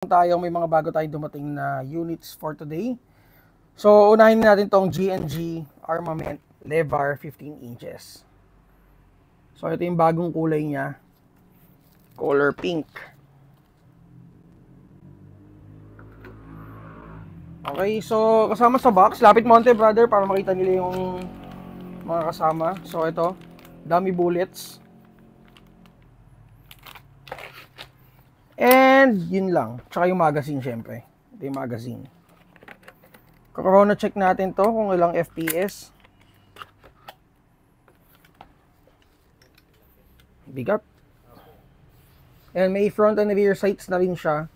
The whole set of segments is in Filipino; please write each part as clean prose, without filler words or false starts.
May mga bago tayong dumating na units for today. So, unahin natin tong G&G Armament Levar 15 inches. So, ito yung bagong kulay niya. Color pink. Okay, so kasama sa box. Lapit mo onte, brother, para makita nila yung mga kasama. So, ito. Dummy bullets. And yun lang. Tsaka yung magazine, syempre. Ito yung magazine. Corona check natin to kung ilang FPS. Bigat. And may front and rear sights na rin siya.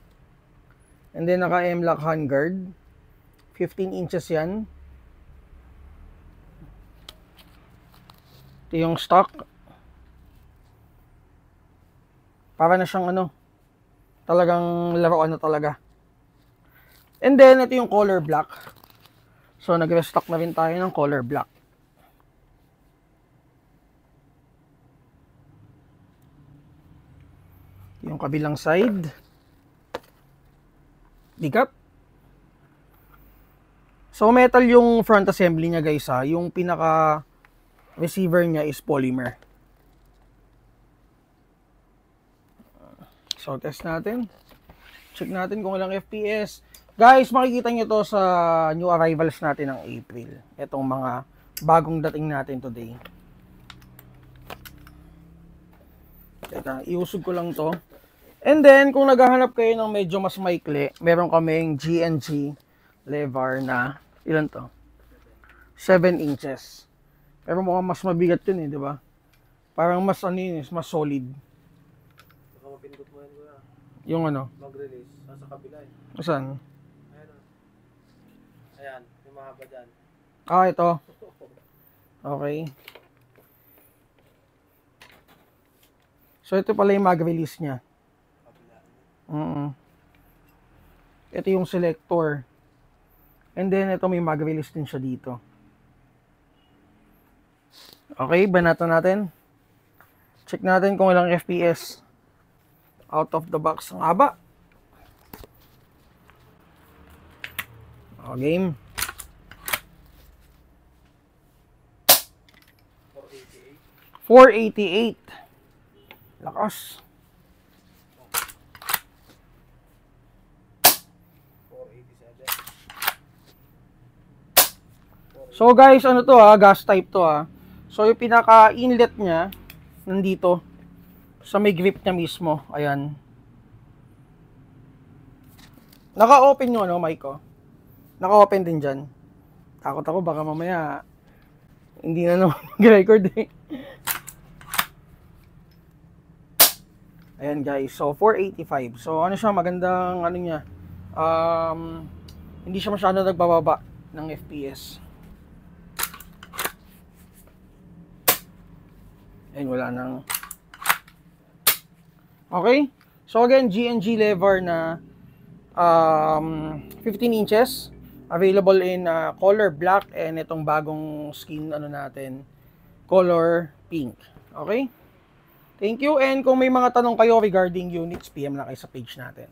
And then naka M-lock handguard. 15 inches yan. Ito yung stock. Para na siyang talagang laruan na talaga. And then, ito yung color black. So, nag-restock na rin tayo ng color black. Yung kabilang side. Bigat. So, metal yung front assembly niya, guys, ha. Yung pinaka receiver niya is polymer. So, test natin. Check natin kung ilang FPS. Guys, makikita nyo to sa new arrivals natin ng April. Itong mga bagong dating natin today. Teka, iusog ko lang to. And then, kung naghahanap kayo ng medyo mas maikli, meron kaming G&G Levar na, ilan to? 7 inches. Pero mukhang mas mabigat yun di ba? Parang mas mas solid. Mapindot mo yan, kuya. Yung Mag-release. Nasa kabila eh. Saan? Ayan o. Ayan, yung mahaba dyan. Ah, ito. Okay. So, ito pala yung mag-release niya. Ito yung selector. And then, ito may mag-release din siya dito. Okay, banatan natin. Check natin kung ilang FPS. Out of the box. Ang haba. O, game. 488. Lakas. 487. So guys, to gas type to So yung pinaka inlet niya nandito sa may grip niya mismo. Ayan. Naka-open yung mic ko. Naka-open din dyan. Takot ako baka mamaya hindi na naman mag-record eh. Ayan guys. So 485. So siya, magandang niya. Hindi siya masyado nagbababa ng FPS. Ayun, wala nang. Okay. So again, G&G Levar na 15 inches. Available in color black and itong bagong skin natin, color pink. Okay? Thank you, and kung may mga tanong kayo regarding units, PM na kayo sa page natin.